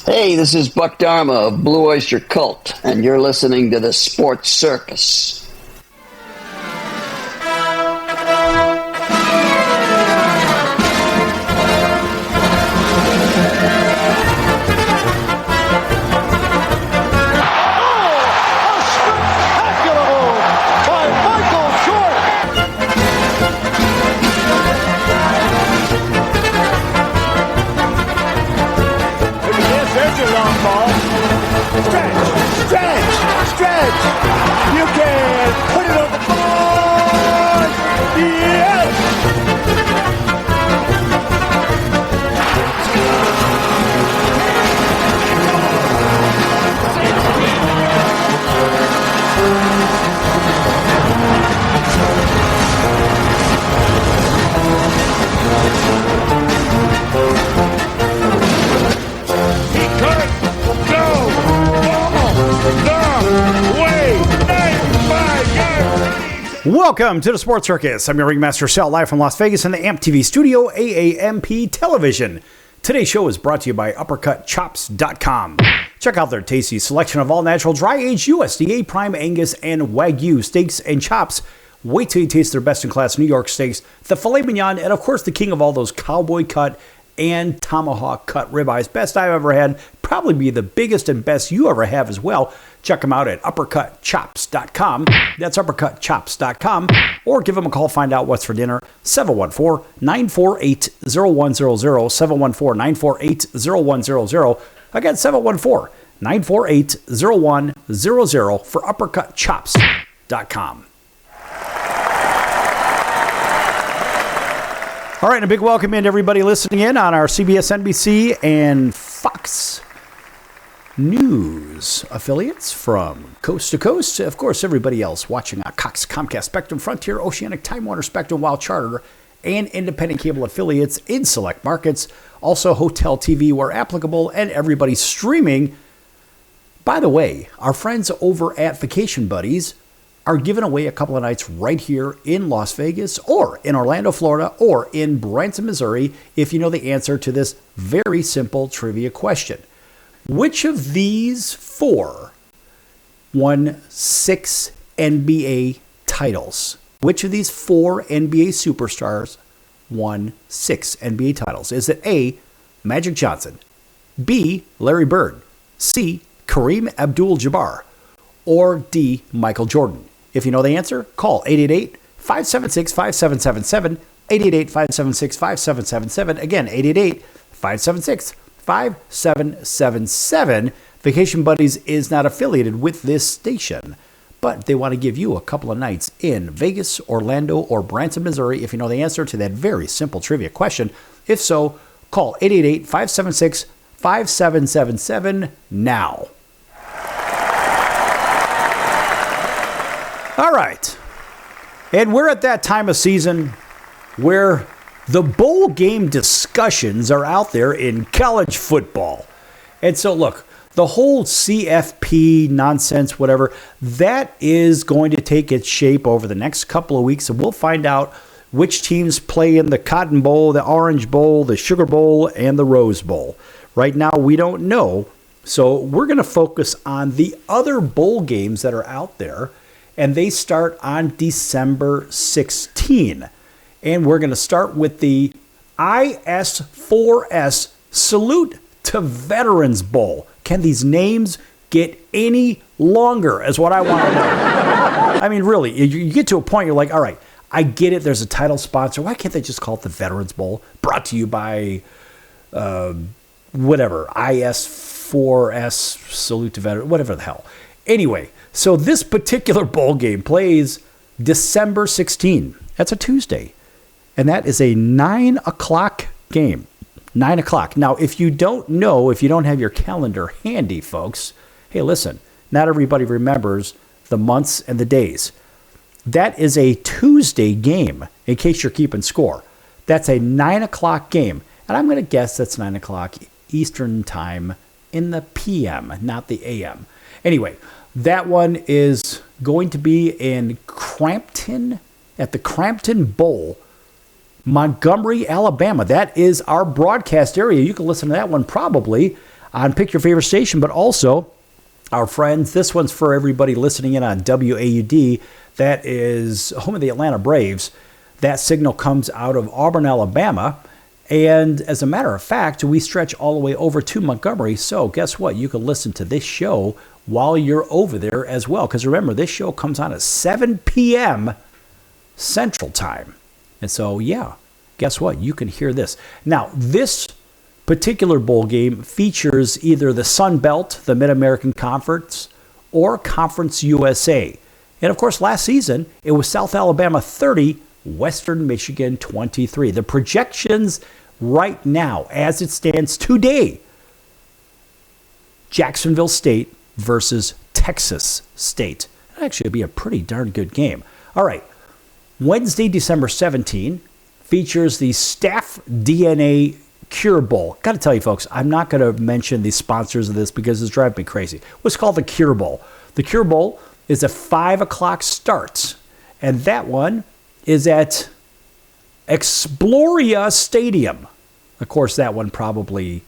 Hey, this is Buck Dharma of Blue Oyster Cult, and you're listening to the Sports Circus. You can put it on the board. Yes. He could go the way. Welcome to the Sports Circus. I'm your ringmaster, Sal, live from Las Vegas in the AMP TV studio, AAMP Television. Today's show is brought to you by UppercutChops.com. Check out their tasty selection of all-natural, dry-aged USDA Prime Angus and Wagyu steaks and chops. Wait till you taste their best-in-class New York steaks, the filet mignon, and of course the king of all those cowboy cut and tomahawk cut ribeyes. Best I've ever had. Probably be the biggest and best you ever have as well. Check them out at UppercutChops.com. That's UppercutChops.com. Or give them a call, find out what's for dinner. 714-948-0100. 714-948-0100. Again, 714-948-0100 for UppercutChops.com. All right, and a big welcome in to everybody listening in on our CBS, NBC, and Fox News affiliates from coast to coast. Of course, everybody else watching on Cox, Comcast, Spectrum, Frontier, Oceanic, Time Warner, Spectrum, Wild Charter, and independent cable affiliates in select markets. Also, Hotel TV where applicable, and everybody streaming. By the way, our friends over at Vacation Buddies are giving away a couple of nights right here in Las Vegas or in Orlando, Florida, or in Branson, Missouri, if you know the answer to this very simple trivia question. Which of these four won 6 NBA titles? Which of these 4 NBA superstars won 6 NBA titles? Is it A, Magic Johnson, B, Larry Bird, C, Kareem Abdul-Jabbar, or D, Michael Jordan? If you know the answer, call 888-576-5777, 888-576-5777. Again, 888-576-5777. Vacation Buddies is not affiliated with this station, but they want to give you a couple of nights in Vegas, Orlando, or Branson, Missouri, if you know the answer to that very simple trivia question. If so, call 888-576-5777 now. All right, and we're at that time of season where the bowl game discussions are out there in college football. And so, look, the whole CFP nonsense, whatever, that is going to take its shape over the next couple of weeks, and we'll find out which teams play in the Cotton Bowl, the Orange Bowl, the Sugar Bowl, and the Rose Bowl. Right now, we don't know, so we're going to focus on the other bowl games that are out there. And they start on December 16. And we're going to start with the IS4S Salute to Veterans Bowl. Can these names get any longer, is what I want to know. I mean, really, you get to a point, you're like, all right, I get it, there's a title sponsor. Why can't they just call it the Veterans Bowl? Brought to you by, whatever, IS4S Salute to Veterans, whatever the hell. Anyway, so this particular bowl game plays December 16. That's a Tuesday. And that is a 9 o'clock game. 9 o'clock. Now, if you don't know, if you don't have your calendar handy, folks, hey, listen, not everybody remembers the months and the days. That is a Tuesday game, in case you're keeping score. That's a 9 o'clock game. And I'm going to guess that's 9 o'clock Eastern time in the PM, not the AM. Anyway, that one is going to be in Crampton, at the Crampton Bowl, Montgomery, Alabama. That is our broadcast area. You can listen to that one probably on Pick Your Favorite Station, but also our friends. This one's for everybody listening in on WAUD. That is home of the Atlanta Braves. That signal comes out of Auburn, Alabama. And as a matter of fact, we stretch all the way over to Montgomery. So guess what? You can listen to this show while you're over there as well. Because remember, this show comes on at 7 p.m. Central Time. And so, yeah, guess what? You can hear this. Now, this particular bowl game features either the Sun Belt, the Mid-American Conference, or Conference USA. And of course, last season, it was South Alabama 30, Western Michigan 23. The projections right now, as it stands today, Jacksonville State versus Texas State. That actually would be a pretty darn good game. All right, Wednesday, December 17, features the Staff DNA Cure Bowl. Got to tell you, folks, I'm not going to mention the sponsors of this because it's driving me crazy. What's called the Cure Bowl? The Cure Bowl is a 5 o'clock start, and that one is at Exploria Stadium. Of course, that one probably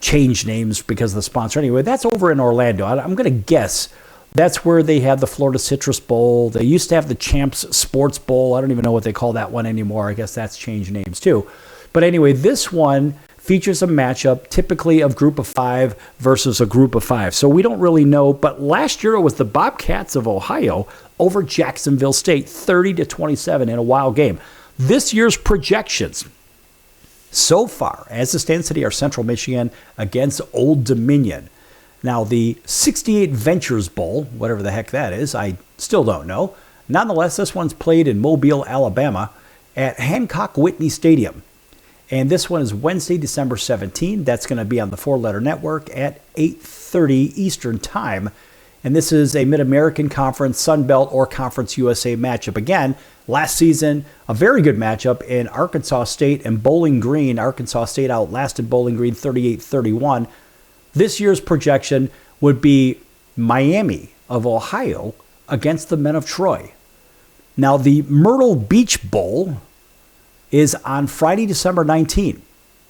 changed names because of the sponsor. Anyway, that's over in Orlando. I'm going to guess that's where they had the Florida Citrus Bowl. They used to have the Champs Sports Bowl. I don't even know what they call that one anymore. I guess that's changed names too. But anyway, this one features a matchup typically of group of 5 versus a group of 5. So we don't really know. But last year it was the Bobcats of Ohio over Jacksonville State, 30-27 in a wild game. This year's projections so far, as it stands today, are Central Michigan against Old Dominion. Now, the 68 Ventures Bowl, whatever the heck that is, I still don't know. Nonetheless, this one's played in Mobile, Alabama at Hancock Whitney Stadium. And this one is Wednesday, December 17. That's going to be on the 4-Letter Network at 8:30 Eastern Time. And this is a Mid-American Conference, Sun Belt, or Conference USA matchup. Again, last season, a very good matchup in Arkansas State and Bowling Green. Arkansas State outlasted Bowling Green 38-31. This year's projection would be Miami of Ohio against the Men of Troy. Now, the Myrtle Beach Bowl is on Friday, December 19.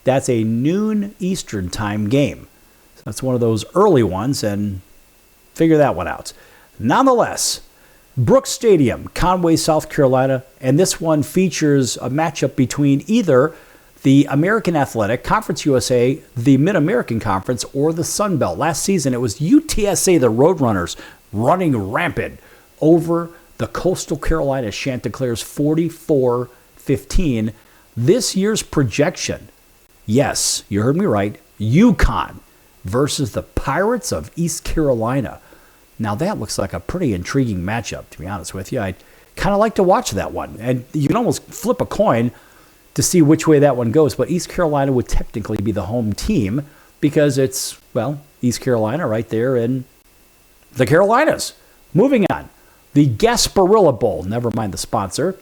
That's a noon Eastern Time game. So that's one of those early ones, and figure that one out. Nonetheless, Brooks Stadium, Conway, South Carolina, and this one features a matchup between either the American Athletic, Conference USA, the Mid-American Conference, or the Sun Belt. Last season, it was UTSA, the Roadrunners, running rampant over the Coastal Carolina Chanticleers 44-15. This year's projection, yes, you heard me right, UConn versus the Pirates of East Carolina. Now, that looks like a pretty intriguing matchup, to be honest with you. I'd kind of like to watch that one. And you can almost flip a coin to see which way that one goes. But East Carolina would technically be the home team because it's, well, East Carolina right there in the Carolinas. Moving on. The Gasparilla Bowl, never mind the sponsor.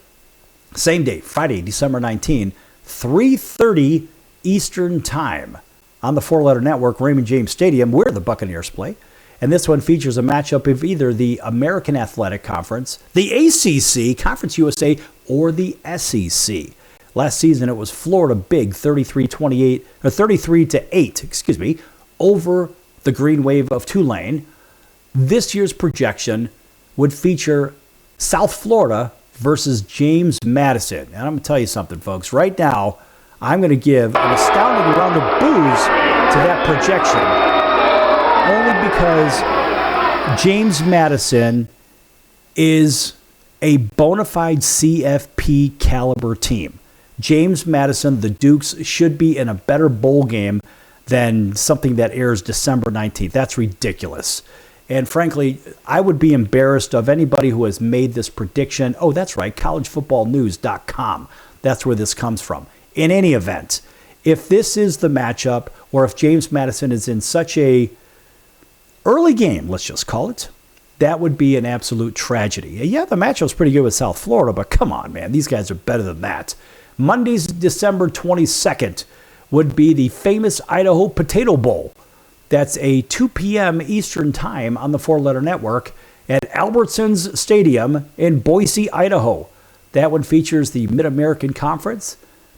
Same day, Friday, December 19, 3:30 Eastern Time on the 4-Letter Network, Raymond James Stadium, where the Buccaneers play. And this one features a matchup of either the American Athletic Conference, the ACC, Conference USA, or the SEC. Last season, it was Florida big, 33-8, over the Green Wave of Tulane. This year's projection would feature South Florida versus James Madison. And I'm going to tell you something, folks. Right now, I'm going to give an astounding round of boos to that projection, only because James Madison is a bona fide CFP caliber team. James Madison, the Dukes, should be in a better bowl game than something that airs December 19th. That's ridiculous. And frankly, I would be embarrassed of anybody who has made this prediction. Oh, that's right, collegefootballnews.com. That's where this comes from. In any event, if this is the matchup, or if James Madison is in such a early game, let's just call it, that would be an absolute tragedy. Yeah, the matchup's pretty good with South Florida, but come on, man, these guys are better than that. Monday's December 22nd would be the famous Idaho Potato Bowl. That's a 2 p.m. Eastern Time on the 4-Letter Network at Albertsons Stadium in Boise, Idaho. That one features the Mid-American Conference,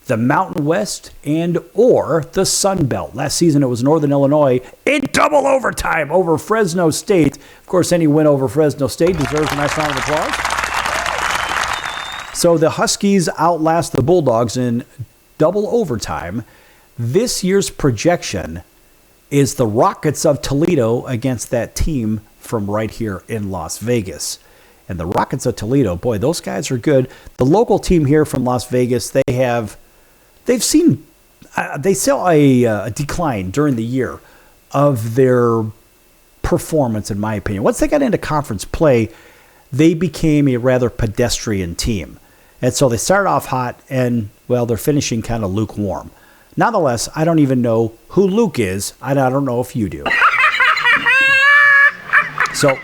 the Mountain West, and or the Sun Belt. Last season, it was Northern Illinois in double overtime over Fresno State. Of course, any win over Fresno State deserves a nice round of applause. So the Huskies outlast the Bulldogs in double overtime. This year's projection is the Rockets of Toledo against that team from right here in Las Vegas. And the Rockets of Toledo, boy, those guys are good. The local team here from Las Vegas, they saw a decline during the year of their performance, in my opinion. Once they got into conference play, they became a rather pedestrian team. And so they started off hot, and, well, they're finishing kind of lukewarm. Nonetheless, I don't even know who Luke is. I don't know if you do. So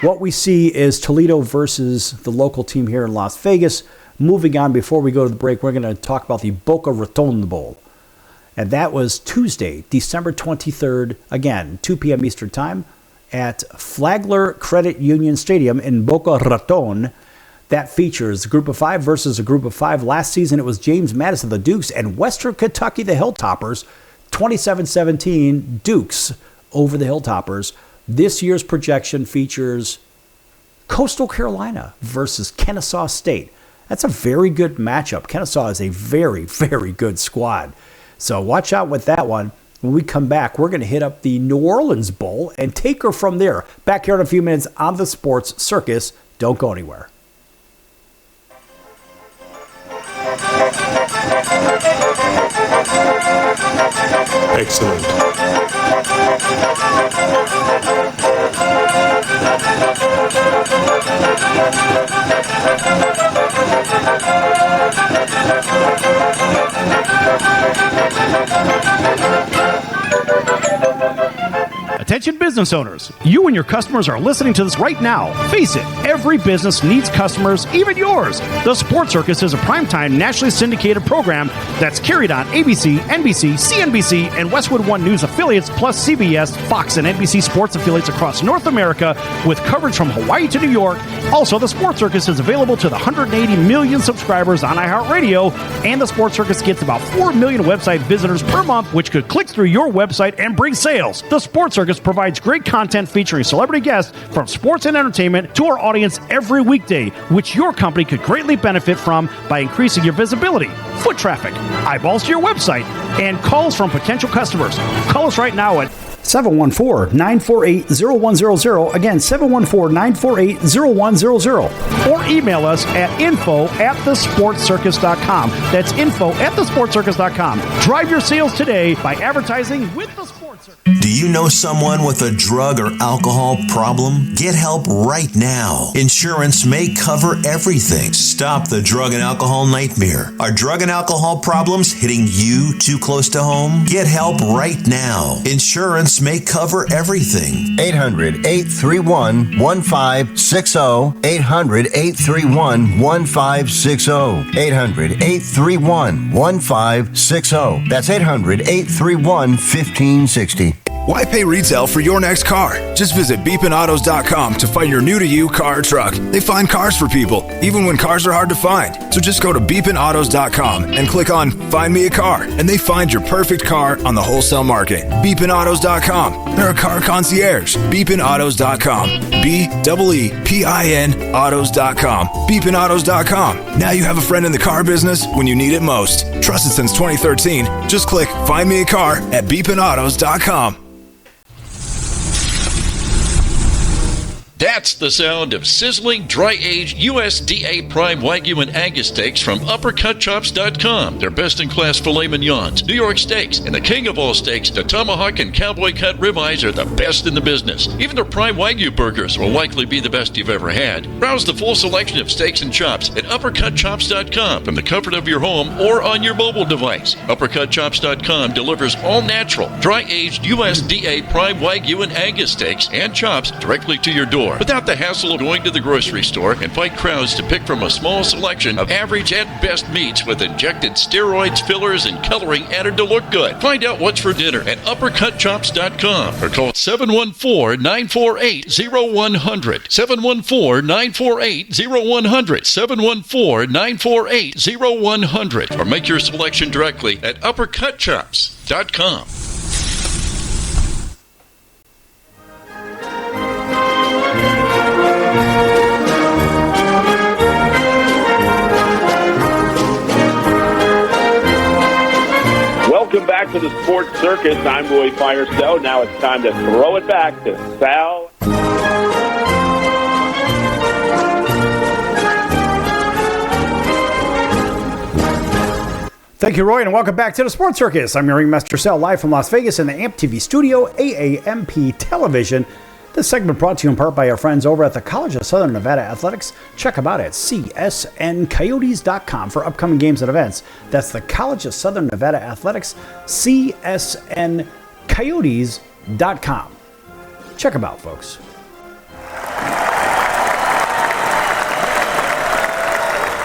what we see is Toledo versus the local team here in Las Vegas. Moving on, before we go to the break, we're going to talk about the Boca Raton Bowl. And that was Tuesday, December 23rd, again, 2 p.m. Eastern Time, at Flagler Credit Union Stadium in Boca Raton. That features a group of five versus a group of five. Last season, it was James Madison, the Dukes, and Western Kentucky, the Hilltoppers. 27-17, Dukes over the Hilltoppers. This year's projection features Coastal Carolina versus Kennesaw State. That's a very good matchup. Kennesaw is a very, very good squad. So watch out with that one. When we come back, we're going to hit up the New Orleans Bowl and take her from there. Back here in a few minutes on the Sports Circus. Don't go anywhere. Excellent. Attention business owners, you and your customers are listening to this right now. Face it, every business needs customers, even yours. The Sports Circus is a primetime nationally syndicated program that's carried on ABC, NBC, CNBC, and Westwood One News affiliates, plus CBS, Fox, and NBC sports affiliates across North America, with coverage from Hawaii to New York. Also, the Sports Circus is available to the 180 million subscribers on iHeartRadio, and the Sports Circus gets about 4 million website visitors per month, which could click through your website and bring sales. The Sports Circus provides great content featuring celebrity guests from sports and entertainment to our audience every weekday, which your company could greatly benefit from by increasing your visibility, foot traffic, eyeballs to your website, and calls from potential customers. Call us right now at 714-948-0100. Again, 714-948-0100. Or email us at info@thesportscircus.com. That's info@thesportscircus.com. Drive your sales today by advertising with the Sports Circus. Do you know someone with a drug or alcohol problem? Get help right now. Insurance may cover everything. Stop the drug and alcohol nightmare. Are drug and alcohol problems hitting you too close to home? Get help right now. Insurance may cover everything. 800-831-1560. 800-831-1560. 800-831-1560. That's 800-831-1560. Why pay retail for your next car? Just visit beepinautos.com to find your new-to-you car or truck. They find cars for people, even when cars are hard to find. So just go to beepinautos.com and click on Find Me a Car, and they find your perfect car on the wholesale market. Beepinautos.com. They're a car concierge. Beepinautos.com. BEEPIN autos.com. Beepinautos.com. Now you have a friend in the car business when you need it most. Trusted since 2013. Just click Find Me a Car at beepinautos.com. That's the sound of sizzling, dry-aged USDA Prime Wagyu and Angus steaks from UppercutChops.com. Their best-in-class filet mignons, New York steaks, and the king of all steaks, the tomahawk and cowboy cut ribeyes are the best in the business. Even their Prime Wagyu burgers will likely be the best you've ever had. Browse the full selection of steaks and chops at UppercutChops.com from the comfort of your home or on your mobile device. UppercutChops.com delivers all-natural, dry-aged USDA Prime Wagyu and Angus steaks and chops directly to your door. store without the hassle of going to the grocery store and fight crowds to pick from a small selection of average at best meats with injected steroids, fillers, and coloring added to look good. Find out what's for dinner at uppercutchops.com or call 714-948-0100. 714-948-0100. 714-948-0100. Or make your selection directly at uppercutchops.com. Welcome back to the Sports Circus. I'm Roy Firestone. Now it's time to throw it back to Sal. Thank you, Roy, and welcome back to the Sports Circus. I'm your ringmaster Sal, live from Las Vegas in the AMP TV studio, AAMP Television. This segment brought to you in part by our friends over at the College of Southern Nevada Athletics. Check them out at csncoyotes.com for upcoming games and events. That's the College of Southern Nevada Athletics, csncoyotes.com. Check them out, folks.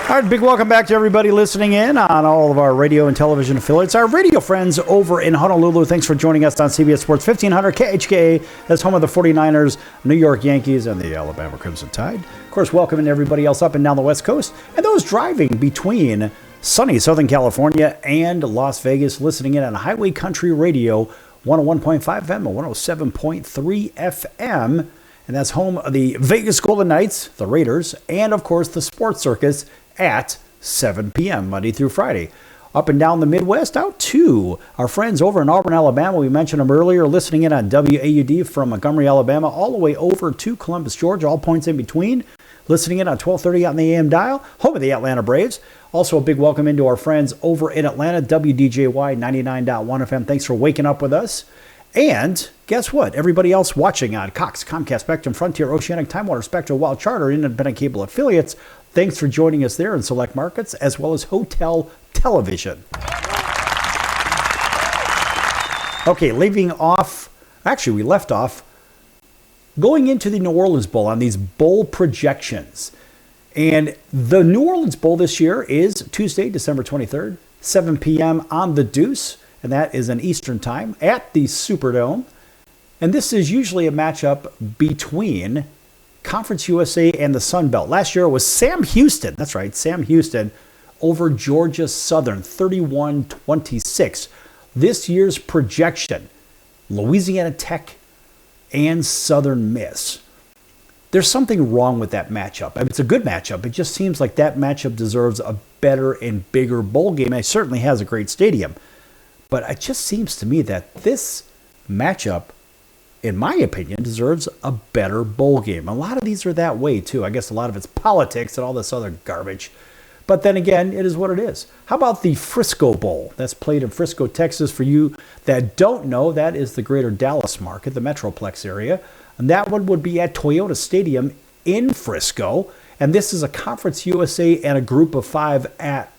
All right, big welcome back to everybody listening in on all of our radio and television affiliates. Our radio friends over in Honolulu, thanks for joining us on CBS Sports 1500 KHKA. That's home of the 49ers, New York Yankees, and the Alabama Crimson Tide. Of course, welcoming everybody else up and down the West Coast, and those driving between sunny Southern California and Las Vegas, listening in on Highway Country Radio, 101.5 FM and 107.3 FM. And that's home of the Vegas Golden Knights, the Raiders, and, of course, the Sports Circus at 7 p.m. Monday through Friday. Up and down the Midwest, out to our friends over in Auburn, Alabama. We mentioned them earlier, listening in on WAUD from Montgomery, Alabama, all the way over to Columbus, Georgia, all points in between. Listening in on 1230 on the AM dial, home of the Atlanta Braves. Also a big welcome into our friends over in Atlanta, WDJY 99.1 FM. Thanks for waking up with us. And guess what? Everybody else watching on Cox, Comcast, Spectrum, Frontier, Oceanic, Time Warner, Spectrum, Wild Charter, independent cable affiliates, thanks for joining us there in select markets, as well as hotel television. Okay, we left off going into the New Orleans Bowl on these bowl projections. And the New Orleans Bowl this year is Tuesday, December 23rd, 7 p.m. on the Deuce. And that is an Eastern time at the Superdome. And this is usually a matchup between Conference USA and the Sun Belt. Last year it was Sam Houston. That's right, Sam Houston over Georgia Southern, 31-26. This year's projection, Louisiana Tech and Southern Miss. There's something wrong with that matchup. I mean, it's a good matchup. It just seems like that matchup deserves a better and bigger bowl game. It certainly has a great stadium. But it just seems to me that this matchup, in my opinion, deserves a better bowl game. A lot of these are that way, too. I guess a lot of it's politics and all this other garbage. But then again, it is what it is. How about the Frisco Bowl? That's played in Frisco, Texas. For you that don't know, that is the greater Dallas market, the Metroplex area. And that one would be at Toyota Stadium in Frisco. And this is a Conference USA and a group of 5 at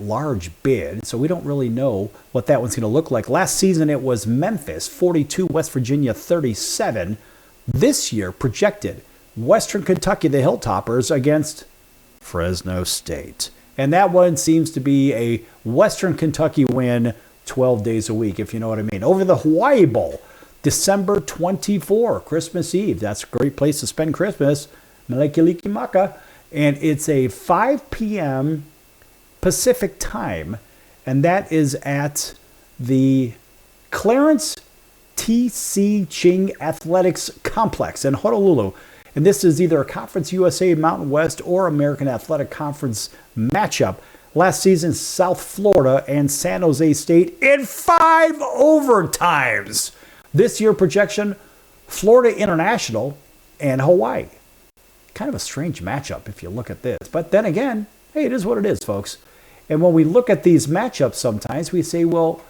large bid, so we don't really know what that one's going to look like. Last season, it was Memphis, 42, West Virginia, 37. This year, projected, Western Kentucky, the Hilltoppers, against Fresno State. And that one seems to be a Western Kentucky win 12 days a week, if you know what I mean. Over the Hawaii Bowl, December 24, Christmas Eve. That's a great place to spend Christmas. Melekilikimaka. And it's a 5 p.m. Pacific time, and that is at the Clarence T.C. Ching Athletics Complex in Honolulu. And this is either a Conference USA Mountain West or American Athletic Conference matchup. Last season, South Florida and San Jose State in 5 overtimes. This year projection, Florida International and Hawaii. Kind of a strange matchup if you look at this. But then again, hey, it is what it is, folks. And when we look at these matchups sometimes, we say, well,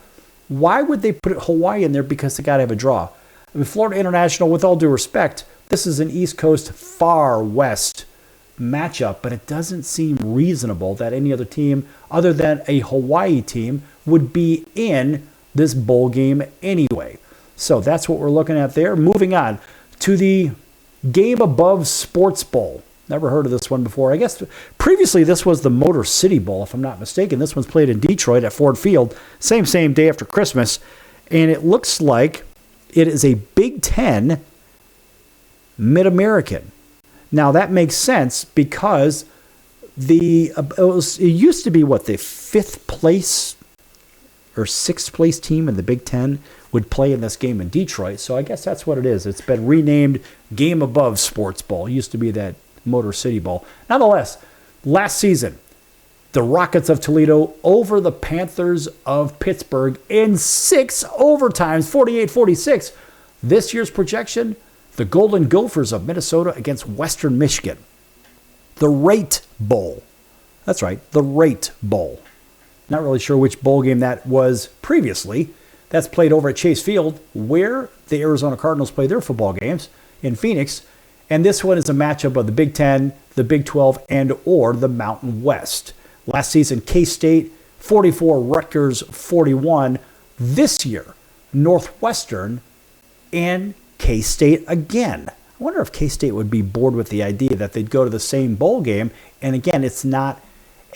why would they put Hawaii in there? Because they got to have a draw. I mean, Florida International, with all due respect, this is an East Coast far west matchup, but it doesn't seem reasonable that any other team other than a Hawaii team would be in this bowl game anyway. So that's what we're looking at there. Moving on to the Game Above Sports Bowl. Never heard of this one before. I guess previously this was the Motor City Bowl, if I'm not mistaken. This one's played in Detroit at Ford Field, same day after Christmas. And it looks like it is a Big Ten Mid-American. Now that makes sense because it used to be the fifth place or sixth place team in the Big Ten would play in this game in Detroit. So I guess that's what it is. It's been renamed Game Above Sports Bowl. It used to be that Motor City Bowl. Nonetheless, last season, the Rockets of Toledo over the Panthers of Pittsburgh in 6 overtimes, 48-46. This year's projection, the Golden Gophers of Minnesota against Western Michigan. The Rate Bowl. That's right, the Rate Bowl. Not really sure which bowl game that was previously. That's played over at Chase Field, where the Arizona Cardinals play their football games in Phoenix. And this one is a matchup of the Big Ten, the Big 12, and or the Mountain West. Last season, K-State 44, Rutgers 41. This year, Northwestern and K-State again. I wonder if K-State would be bored with the idea that they'd go to the same bowl game. And again, it's not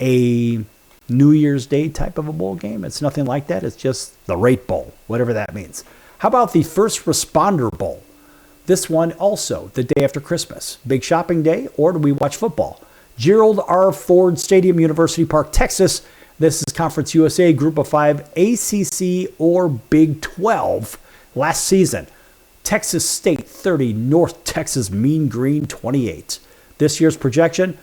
a New Year's Day type of a bowl game. It's nothing like that. It's just the Rate Bowl, whatever that means. How about the First Responder Bowl? This one also the day after Christmas. Big shopping day, or do we watch football? Gerald R. Ford Stadium, University Park, Texas. This is Conference USA, Group of 5, ACC or Big 12. Last season, Texas State 30, North Texas Mean Green 28. This year's projection,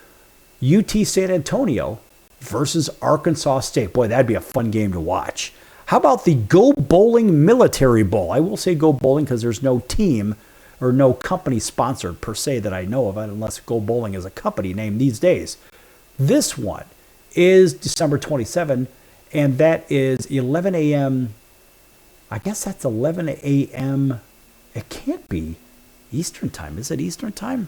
UT San Antonio versus Arkansas State. Boy, that'd be a fun game to watch. How about the Go Bowling Military Bowl? I will say Go Bowling because there's no team or no company sponsored per se that I know of, unless Go Bowling is a company name these days. This one is December 27, and that is 11 a.m. I guess that's 11 a.m. It can't be Eastern time. Is it Eastern time?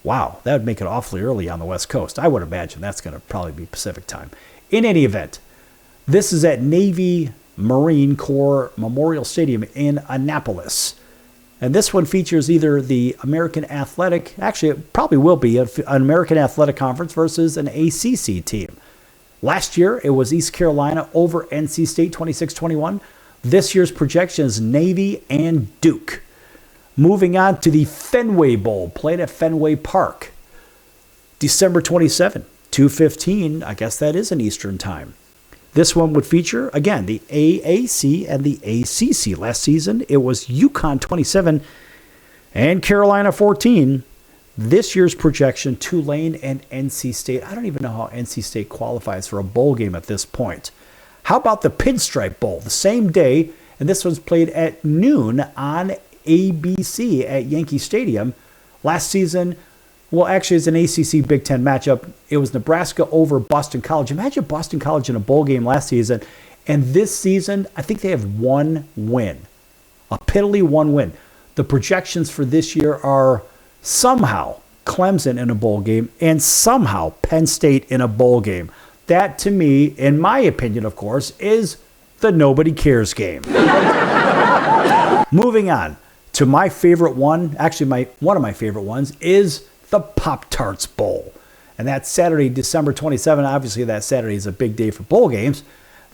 Wow, that would make it awfully early on the West Coast. I would imagine that's going to probably be Pacific time. In any event, this is at Navy Marine Corps Memorial Stadium in Annapolis. And this one features either the American Athletic, actually it probably will be an American Athletic Conference versus an ACC team. Last year, it was East Carolina over NC State 26-21. This year's projection is Navy and Duke. Moving on to the Fenway Bowl, played at Fenway Park. December 27, 2:15, I guess that is an Eastern time. This one would feature, again, the AAC and the ACC. Last season, it was UConn 27 and Carolina 14. This year's projection, Tulane and NC State. I don't even know how NC State qualifies for a bowl game at this point. How about the Pinstripe Bowl? The same day, and this one's played at noon on ABC at Yankee Stadium. Last season, well, actually, it's an ACC Big Ten matchup. It was Nebraska over Boston College. Imagine Boston College in a bowl game last season. And this season, I think they have one win. A piddly one win. The projections for this year are somehow Clemson in a bowl game and somehow Penn State in a bowl game. That, to me, in my opinion, of course, is the nobody cares game. Moving on to my favorite one. Actually, one of my favorite ones is the Pop-Tarts Bowl. And that's Saturday, December 27. Obviously, that Saturday is a big day for bowl games.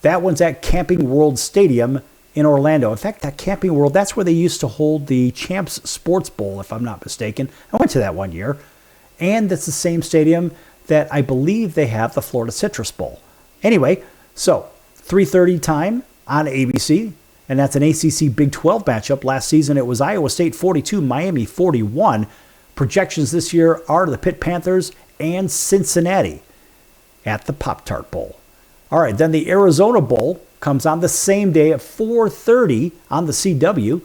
That one's at Camping World Stadium in Orlando. In fact, that Camping World, that's where they used to hold the Champs Sports Bowl, if I'm not mistaken. I went to that one year. And that's the same stadium that I believe they have the Florida Citrus Bowl. Anyway, so 3:30 time on ABC. And that's an ACC Big 12 matchup. Last season, it was Iowa State 42, Miami 41. Projections this year are the Pitt Panthers and Cincinnati at the Pop-Tart Bowl. All right, then the Arizona Bowl comes on the same day at 4:30 on the CW,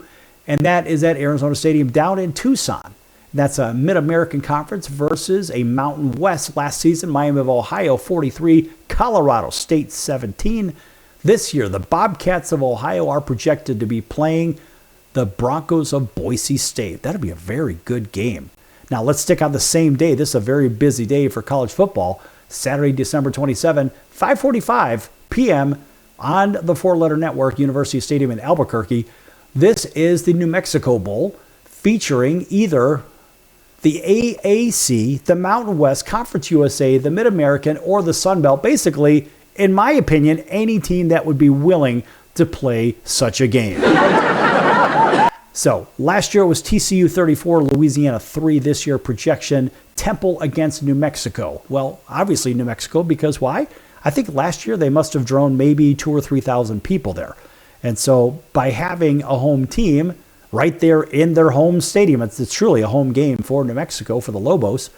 and that is at Arizona Stadium down in Tucson. That's a Mid-American Conference versus a Mountain West. Last season, Miami of Ohio 43, Colorado State 17. This year, the Bobcats of Ohio are projected to be playing the Broncos of Boise State. That'll be a very good game. Now, let's stick on the same day. This is a very busy day for college football. Saturday, December 27, 5:45 p.m. on the four-letter network, University Stadium in Albuquerque. This is the New Mexico Bowl, featuring either the AAC, the Mountain West, Conference USA, the Mid-American, or the Sun Belt. Basically, in my opinion, any team that would be willing to play such a game. So, last year it was TCU 34, Louisiana 3. This year, projection, Temple against New Mexico. Well, obviously New Mexico, because why? I think last year they must have drawn maybe 2,000 or 3,000 people there. And so, by having a home team right there in their home stadium, it's truly a home game for New Mexico, for the Lobos,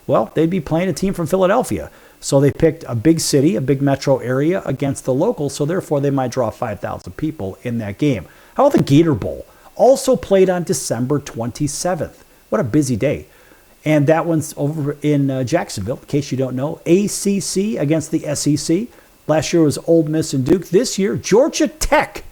well, they'd be playing a team from Philadelphia. So they picked a big city, a big metro area against the locals, so therefore they might draw 5,000 people in that game. How about the Gator Bowl? Also played on December 27th. What a busy day. And that one's over in Jacksonville, in case you don't know. ACC against the SEC. Last year was Ole Miss and Duke. This year, Georgia Tech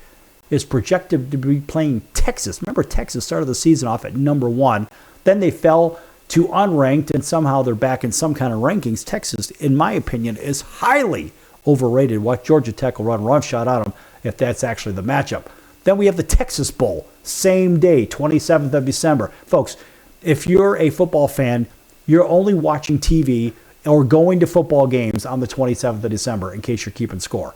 is projected to be playing Texas. Remember, Texas started the season off at number 1. Then they fell to unranked, and somehow they're back in some kind of rankings. Texas, in my opinion, is highly overrated. What Georgia Tech will run roughshod on them if that's actually the matchup. Then we have the Texas Bowl, same day, 27th of December. Folks, if you're a football fan, you're only watching TV or going to football games on the 27th of December, in case you're keeping score.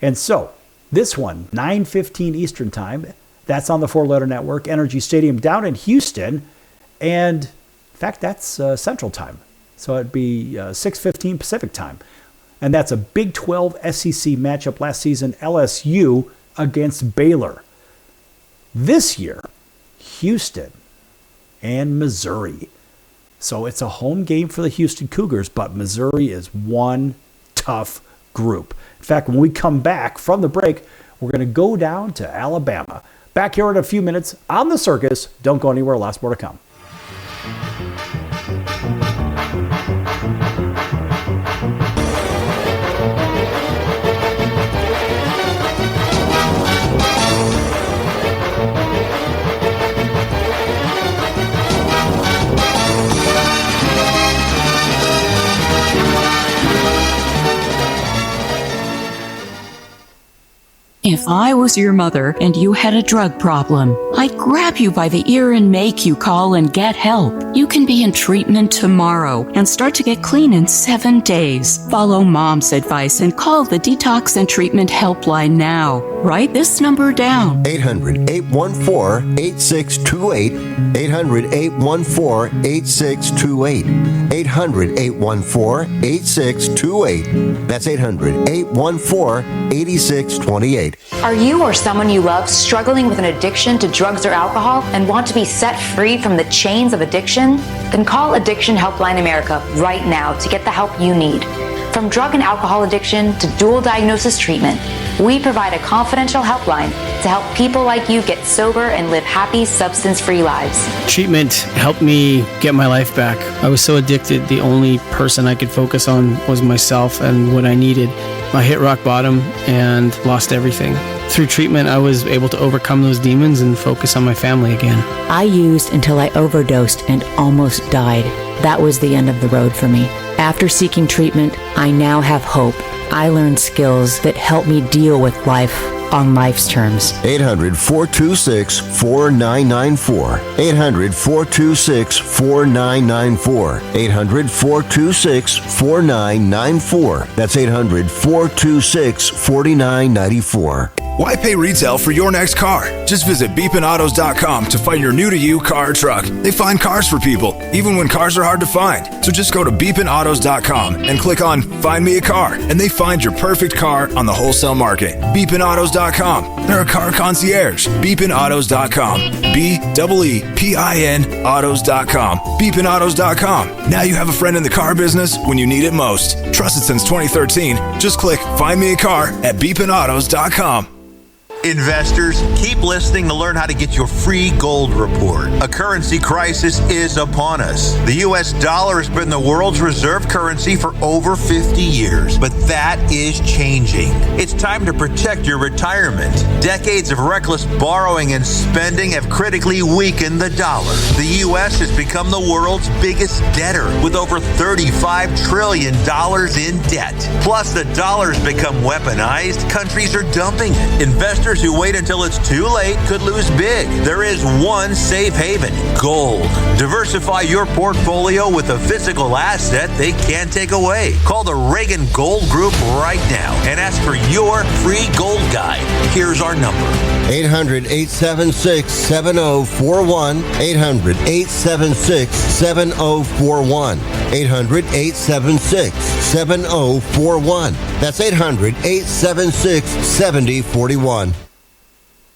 And so, this one, 9:15 Eastern Time, that's on the 4-letter network, Energy Stadium down in Houston. And, in fact, that's Central Time. So it'd be 6:15 Pacific Time. And that's a Big 12 SEC matchup last season, LSU against Baylor. This year, Houston and Missouri. So it's a home game for the Houston Cougars, but Missouri is one tough group. In fact, when we come back from the break, we're going to go down to Alabama. Back here in a few minutes on The Circus. Don't go anywhere. Lots more to come. If I was your mother and you had a drug problem, I'd grab you by the ear and make you call and get help. You can be in treatment tomorrow and start to get clean in 7 days. Follow Mom's advice and call the Detox and Treatment Helpline now. Write this number down. 800-814-8628. 800-814-8628. 800-814-8628. That's 800-814-8628. Are you or someone you love struggling with an addiction to drugs or alcohol and want to be set free from the chains of addiction? Then call Addiction Helpline America right now to get the help you need. From drug and alcohol addiction to dual diagnosis treatment, we provide a confidential helpline to help people like you get sober and live happy, substance-free lives. Treatment helped me get my life back. I was so addicted, the only person I could focus on was myself and what I needed. I hit rock bottom and lost everything. Through treatment, I was able to overcome those demons and focus on my family again. I used until I overdosed and almost died. That was the end of the road for me. After seeking treatment, I now have hope. I learned skills that help me deal with life on life's terms. 800-426-4994. 800-426-4994. 800-426-4994. That's 800-426-4994. Why pay retail for your next car? Just visit beepinautos.com to find your new-to-you car or truck. They find cars for people, even when cars are hard to find. So just go to beepinautos.com and click on Find Me a Car, and they find your perfect car on the wholesale market. Beepinautos.com. They're a car concierge. Beepinautos.com. BEEPIN autos.com. Beepinautos.com. Now you have a friend in the car business when you need it most. Trusted since 2013. Just click Find Me a Car at beepinautos.com. Investors, keep listening to learn how to get your free gold report. A currency crisis is upon us. The U.S. dollar has been the world's reserve currency for over 50 years, but that is changing. It's time to protect your retirement. Decades of reckless borrowing and spending have critically weakened the dollar. The U.S. has become the world's biggest debtor with over $35 trillion in debt. Plus, the dollar's become weaponized. Countries are dumping it. Investors Winners who wait until it's too late could lose big. There is one safe haven, gold. Diversify your portfolio with a physical asset they can't take away. Call the Reagan Gold Group right now and ask for your free gold guide. Here's our number. 800-876-7041. 800-876-7041. 800-876-7041. That's 800-876-7041.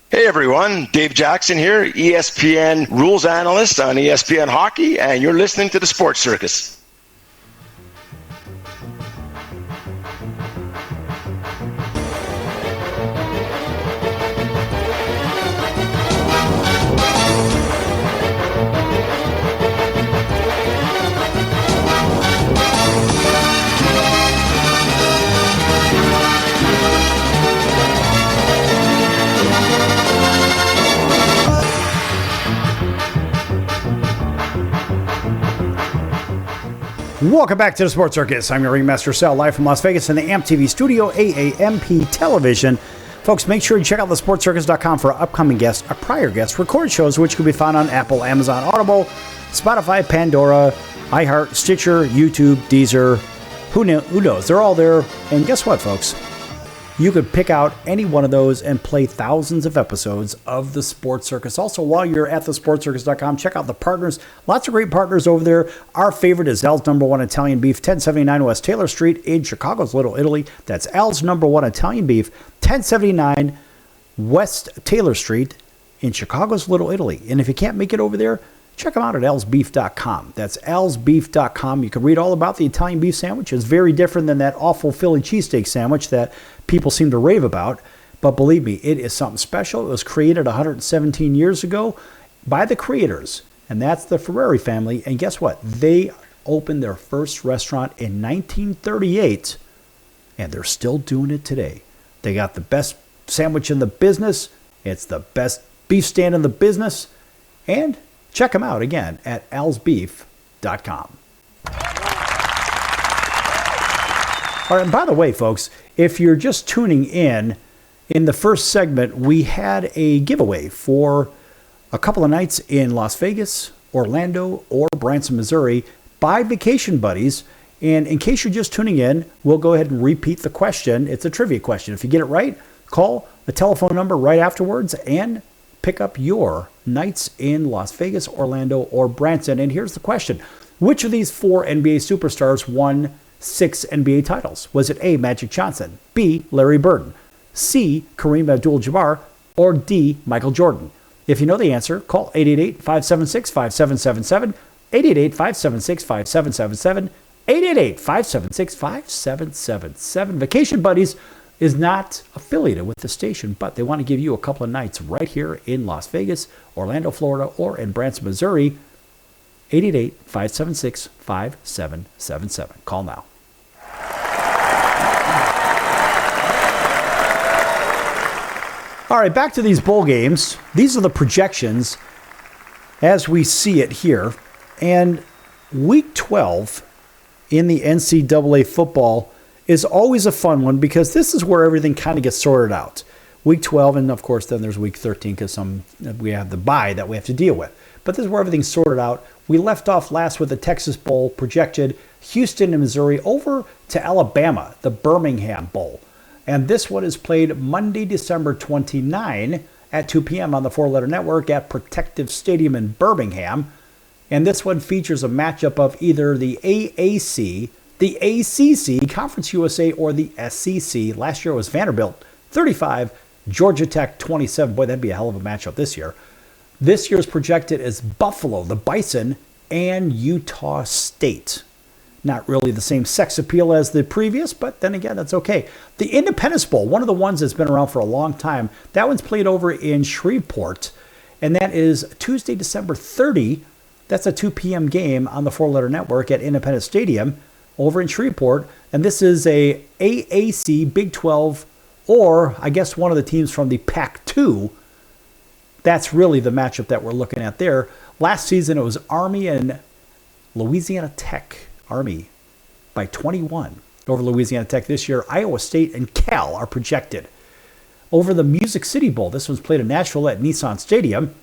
Hey everyone, Dave Jackson here, ESPN rules analyst on ESPN Hockey, and you're listening to the Sports Circus. Welcome back to the Sports Circus. I'm your ringmaster Sal, live from Las Vegas in the AMP TV studio, AAMP television. Folks, make sure you check out thesportscircus.com for upcoming guests, prior guests, recorded shows, which can be found on Apple, Amazon, Audible, Spotify, Pandora, iHeart, Stitcher, YouTube, Deezer. Who knows? They're all there. And guess what, folks? You could pick out any one of those and play thousands of episodes of the Sports Circus. Also, while you're at thesportscircus.com, check out the partners. Lots of great partners over there. Our favorite is Al's Number One Italian Beef, 1079 West Taylor Street in Chicago's Little Italy. That's Al's Number One Italian Beef, 1079 West Taylor Street in Chicago's Little Italy. And if you can't make it over there, check them out at alsbeef.com. That's alsbeef.com. You can read all about the Italian beef sandwich. It's very different than that awful Philly cheesesteak sandwich that people seem to rave about. But believe me, it is something special. It was created 117 years ago by the creators, and that's the Ferrari family. And guess what? They opened their first restaurant in 1938, and they're still doing it today. They got the best sandwich in the business. It's the best beef stand in the business. And check them out again at alsbeef.com. All right, and by the way, folks, if you're just tuning in the first segment, we had a giveaway for a couple of nights in Las Vegas, Orlando, or Branson, Missouri by Vacation Buddies. And in case you're just tuning in, we'll go ahead and repeat the question. It's a trivia question. If you get it right, call the telephone number right afterwards and pick up your nights in Las Vegas, Orlando, or Branson. And here's the question. Which of these four NBA superstars won 6 NBA titles? Was it A, Magic Johnson, B, Larry Bird, C, Kareem Abdul-Jabbar, or D, Michael Jordan? If you know the answer, call 888-576-5777, 888-576-5777, 888-576-5777. Vacation Buddies is not affiliated with the station, but they want to give you a couple of nights right here in Las Vegas, Orlando, Florida, or in Branson, Missouri. 888-576-5777. Call now. All right, back to these bowl games. These are the projections as we see it here. And Week 12 in the NCAA football is always a fun one because this is where everything kind of gets sorted out. Week 12, and of course then there's Week 13 because we have the bye that we have to deal with. But this is where everything's sorted out. We left off last with the Texas Bowl projected Houston and Missouri over to Alabama, the Birmingham Bowl. And this one is played Monday, December 29 at 2 p.m. on the Four Letter Network at Protective Stadium in Birmingham. And this one features a matchup of either the AAC, the ACC, Conference USA, or the SEC. Last year was Vanderbilt 35, Georgia Tech 27. Boy, that'd be a hell of a matchup this year. This year's projected is Buffalo, the Bison, and Utah State. Not really the same sex appeal as the previous, but then again, that's okay. The Independence Bowl, one of the ones that's been around for a long time, that one's played over in Shreveport, and that is Tuesday, December 30. That's a 2 p.m. game on the Four Letter Network at Independence Stadium over in Shreveport, and this is a AAC Big 12, or I guess one of the teams from the Pac-2. That's really the matchup that we're looking at there. Last season, it was Army and Louisiana Tech. Army by 21 over Louisiana Tech. This year, Iowa State and Cal are projected. over the Music City Bowl. This one's played in Nashville at Nissan Stadium.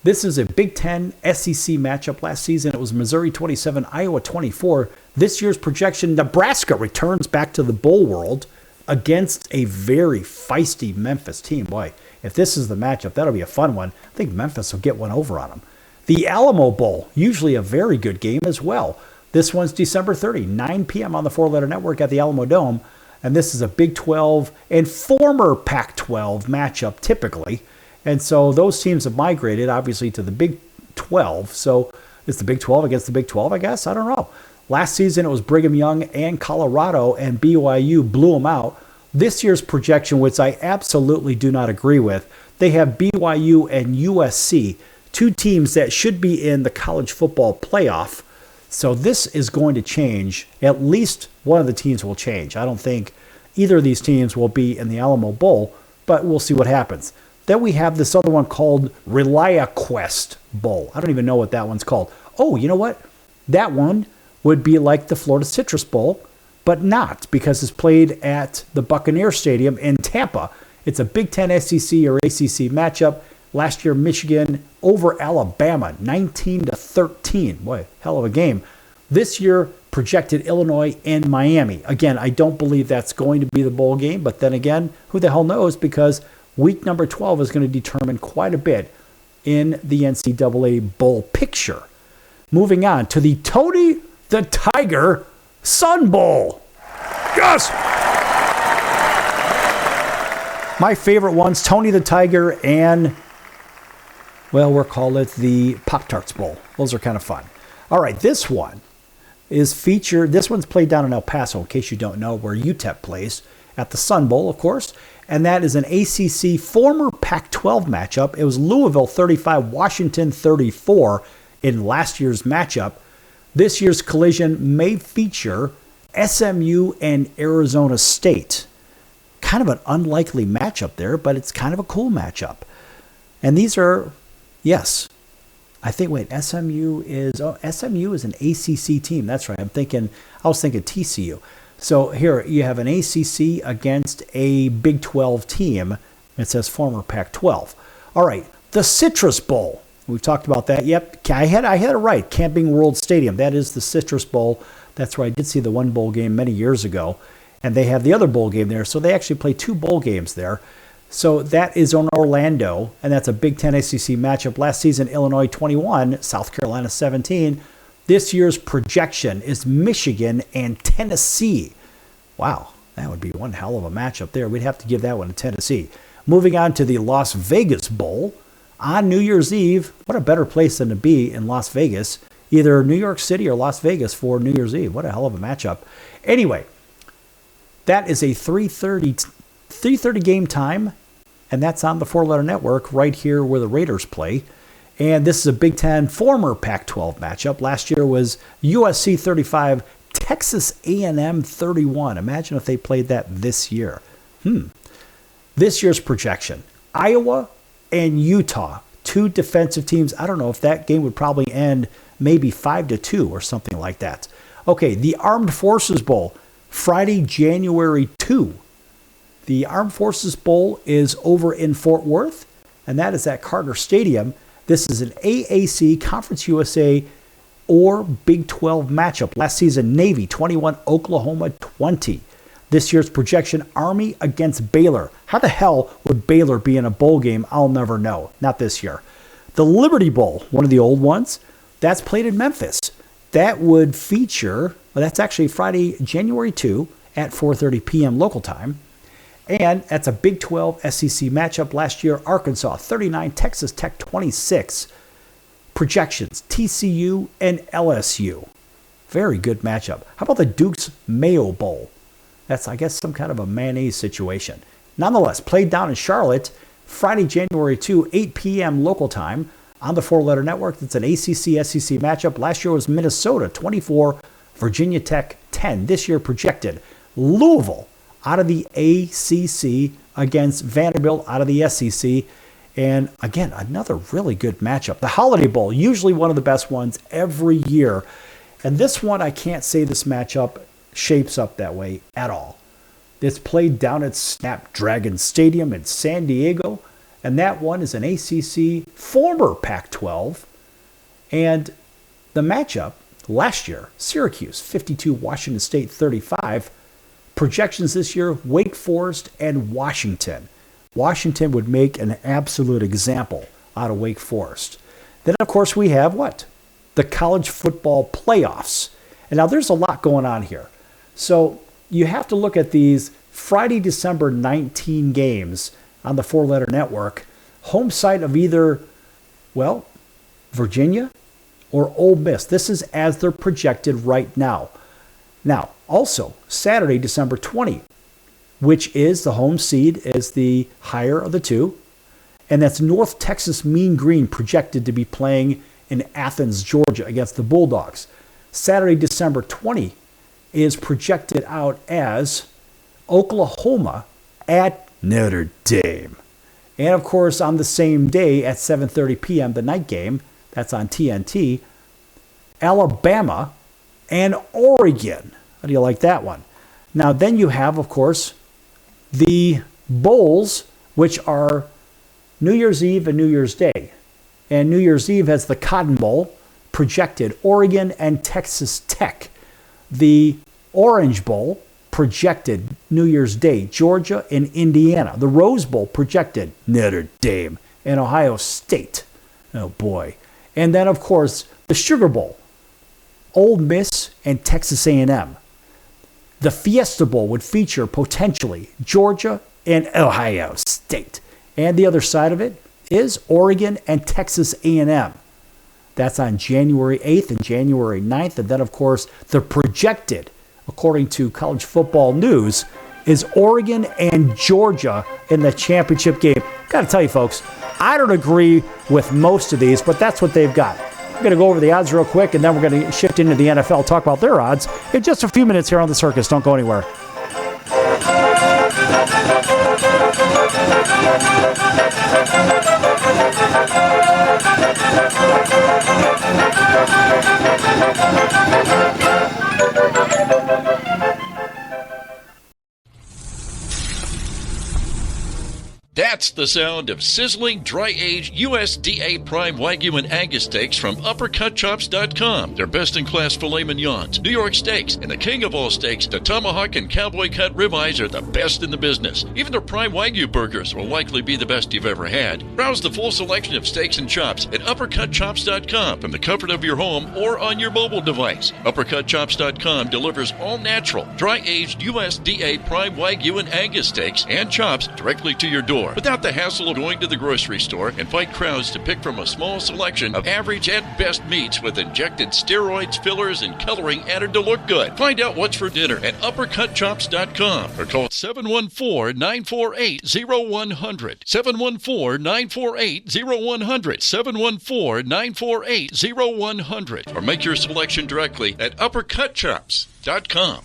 This is a Big Ten SEC matchup. Last season, it was Missouri 27, Iowa 24. This year's projection, Nebraska returns back to the bowl world against a very feisty Memphis team. Boy, if this is the matchup, that'll be a fun one. I think Memphis will get one over on them. The Alamo Bowl, usually a very good game as well. This one's December 30, 9 p.m. on the Four Letter Network at the Alamo Dome. And this is a Big 12 and former Pac-12 matchup typically. And so those teams have migrated, obviously, to the Big 12. So it's the Big 12 against the Big 12, I guess? I don't know. Last season, it was Brigham Young and Colorado, and BYU blew them out. This year's projection, which I absolutely do not agree with, they have BYU and USC, two teams that should be in the college football playoff. So this is going to change. At least one of the teams will change. I don't think either of these teams will be in the Alamo Bowl, but we'll see what happens. Then we have this other one called ReliaQuest Bowl. I don't even know what that one's called. Oh, you know what? That one would be like the Florida Citrus Bowl, but not, because it's played at the Buccaneer Stadium in Tampa. It's a Big Ten SEC or ACC matchup. Last year, Michigan over Alabama, 19-13. Boy, hell of a game. This year, projected Illinois and Miami. Again, I don't believe that's going to be the bowl game, but then again, who the hell knows, because week number 12 is going to determine quite a bit in the NCAA bowl picture. Moving on to the Tony the Tiger Sun Bowl. Yes! My favorite ones, Tony the Tiger and, well, we'll call it the Pop-Tarts Bowl. Those are kind of fun. All right, this one is featured. This one's played down in El Paso, in case you don't know, where UTEP plays, at the Sun Bowl, of course. And that is an ACC former Pac-12 matchup. It was Louisville 35, Washington 34 in last year's matchup. This year's collision may feature SMU and Arizona State. Kind of an unlikely matchup there, but it's kind of a cool matchup. And these are, yes, I think, wait, SMU is an ACC team. That's right. I was thinking TCU. So here you have an ACC against a Big 12 team. It says former Pac-12. All right, the Citrus Bowl. We've talked about that. Yep, I had it right. Camping World Stadium. That is the Citrus Bowl. That's where I did see the one bowl game many years ago. And they have the other bowl game there. So they actually play two bowl games there. So that is on Orlando, and that's a Big Ten SEC matchup. Last season, Illinois 21, South Carolina 17. This year's projection is Michigan and Tennessee. Wow, that would be one hell of a matchup there. We'd have to give that one to Tennessee. Moving on to the Las Vegas Bowl. On New Year's Eve, what a better place than to be in Las Vegas. Either New York City or Las Vegas for New Year's Eve. What a hell of a matchup. Anyway, that is a 3:30 game time, and that's on the Four Letter Network right here where the Raiders play. And this is a Big Ten former Pac-12 matchup. Last year was USC 35, Texas A&M 31. Imagine if they played that this year. This year's projection, Iowa and Utah, two defensive teams. I don't know if that game would probably end maybe 5-2 or something like that. Okay, the Armed Forces Bowl, Friday, January 2. The Armed Forces Bowl is over in Fort Worth, and that is at Carter Stadium. This is an AAC, Conference USA, or Big 12 matchup. Last season, Navy 21, Oklahoma 20. This year's projection, Army against Baylor. How the hell would Baylor be in a bowl game? I'll never know. Not this year. The Liberty Bowl, one of the old ones, that's played in Memphis. That would feature, well, that's actually Friday, January 2 at 4:30 p.m. local time. And that's a Big 12 SEC matchup. Last year, Arkansas 39, Texas Tech 26. Projections, TCU and LSU. Very good matchup. How about the Duke's Mayo Bowl? That's, I guess, some kind of a mayonnaise situation. Nonetheless, played down in Charlotte, Friday, January 2, 8 p.m. local time on the Four Letter Network. It's an ACC-SEC matchup. Last year was Minnesota 24, Virginia Tech 10. This year projected Louisville out of the ACC against Vanderbilt out of the SEC. And again, another really good matchup. The Holiday Bowl, usually one of the best ones every year. And this one, I can't say this matchup shapes up that way at all. It's played down at Snapdragon Stadium in San Diego, and that one is an ACC former Pac-12. And the matchup last year, Syracuse 52, Washington State 35. Projections this year, Wake Forest and Washington. Washington would make an absolute example out of Wake Forest. Then, of course, we have what? The college football playoffs. And now there's a lot going on here. So you have to look at these Friday, December 19 games on the four-letter network. Home site of either, well, Virginia or Ole Miss. This is as they're projected right now. Now, also, Saturday, December 20, which is the home seed, is the higher of the two. And that's North Texas Mean Green projected to be playing in Athens, Georgia against the Bulldogs. Saturday, December 20 is projected out as Oklahoma at Notre Dame. And of course, on the same day at 7:30 p.m., the night game, that's on TNT, Alabama and Oregon. How do you like that one? Now, then you have, of course, the bowls, which are New Year's Eve and New Year's Day. And New Year's Eve has the Cotton Bowl, projected Oregon and Texas Tech. The Orange Bowl, projected New Year's Day, Georgia and Indiana. The Rose Bowl, projected Notre Dame and Ohio State. Oh boy. And then, of course, the Sugar Bowl, Ole Miss and Texas A&M. The Fiesta Bowl would feature potentially Georgia and Ohio State. And the other side of it is Oregon and Texas A&M. That's on January 8th and January 9th. And then, of course, the projected, according to College Football News, is Oregon and Georgia in the championship game. Got to tell you, folks, I don't agree with most of these, but that's what they've got. We're going to go over the odds real quick, and then we're going to shift into the NFL, talk about their odds in just a few minutes here on The Circus. Don't go anywhere. That's the sound of sizzling, dry-aged USDA Prime Wagyu and Angus steaks from UpperCutChops.com. Their best-in-class filet mignons, New York steaks, and the king of all steaks, the tomahawk and cowboy cut ribeyes are the best in the business. Even their Prime Wagyu burgers will likely be the best you've ever had. Browse the full selection of steaks and chops at UpperCutChops.com from the comfort of your home or on your mobile device. UpperCutChops.com delivers all-natural, dry-aged USDA Prime Wagyu and Angus steaks and chops directly to your door, without the hassle of going to the grocery store and fight crowds to pick from a small selection of average and best meats with injected steroids, fillers, and coloring added to look good. Find out what's for dinner at UpperCutChops.com or call 714-948-0100. 714-948-0100. 714-948-0100. Or make your selection directly at UpperCutChops.com.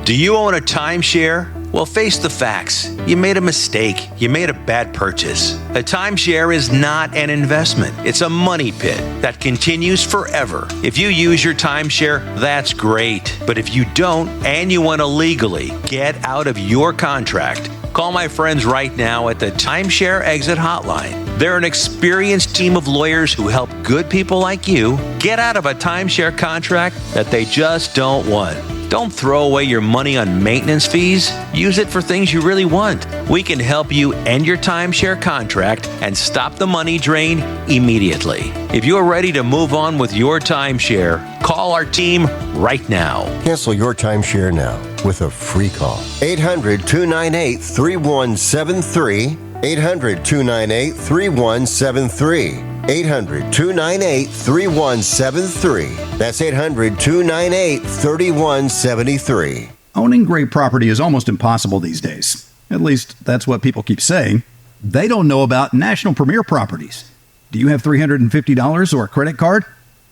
Do you own a timeshare? Well, face the facts. You made a mistake. You made a bad purchase. A timeshare is not an investment. It's a money pit that continues forever. If you use your timeshare, that's great. But if you don't and you want to legally get out of your contract, call my friends right now at the Timeshare Exit Hotline. They're an experienced team of lawyers who help good people like you get out of a timeshare contract that they just don't want. Don't throw away your money on maintenance fees. Use it for things you really want. We can help you end your timeshare contract and stop the money drain immediately. If you're ready to move on with your timeshare, call our team right now. Cancel your timeshare now with a free call. 800-298-3173. 800-298-3173. 800-298-3173. That's 800-298-3173. Owning great property is almost impossible these days. At least, that's what people keep saying. They don't know about National Premier Properties. Do you have $350 or a credit card?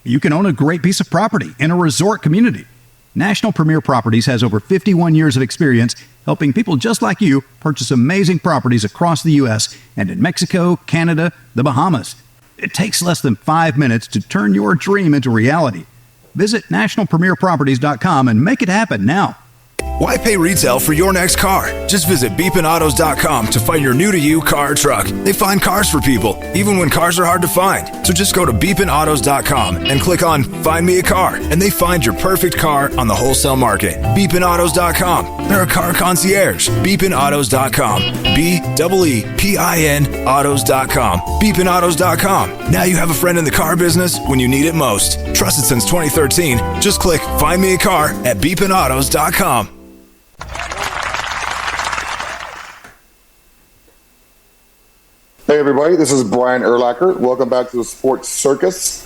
You can own a great piece of property in a resort community. National Premier Properties has over 51 years of experience helping people just like you purchase amazing properties across the U.S. and in Mexico, Canada, the Bahamas. It takes less than 5 minutes to turn your dream into reality. Visit nationalpremierproperties.com and make it happen now. Why pay retail for your next car? Just visit beepinautos.com to find your new-to-you car or truck. They find cars for people, even when cars are hard to find. So just go to beepinautos.com and click on Find Me a Car, and they find your perfect car on the wholesale market. Beepinautos.com. They're a car concierge. Beepinautos.com. BEEPIN autos.com. Beepinautos.com. Now you have a friend in the car business when you need it most. Trusted since 2013. Just click Find Me a Car at beepinautos.com. Hey everybody, this is Brian Urlacher. Welcome back to the Sports Circus.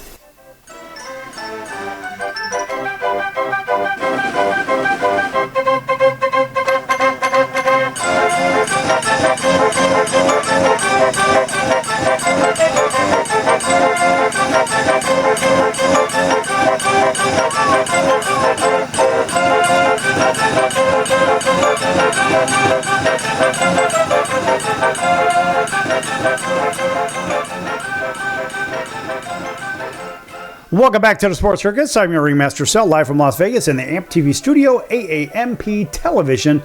Welcome back to the Sports Circus. I'm your Ringmaster Cell, live from Las Vegas in the AMP TV studio, AAMP Television.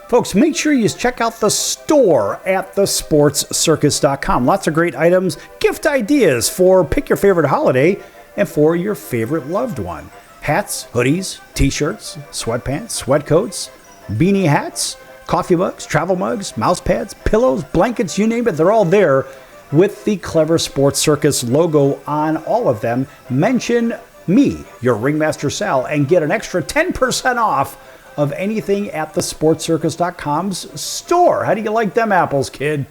Folks, make sure you check out the store at thesportscircus.com. Lots of great items, gift ideas for pick your favorite holiday and for your favorite loved one. Hats, hoodies, t-shirts, sweatpants, sweat coats, beanie hats, coffee mugs, travel mugs, mouse pads, pillows, blankets, you name it, they're all there with the Clever Sports Circus logo on all of them. Mention me, your Ringmaster Sal, and get an extra 10% off of anything at thesportscircus.com's store. How do you like them apples, kid?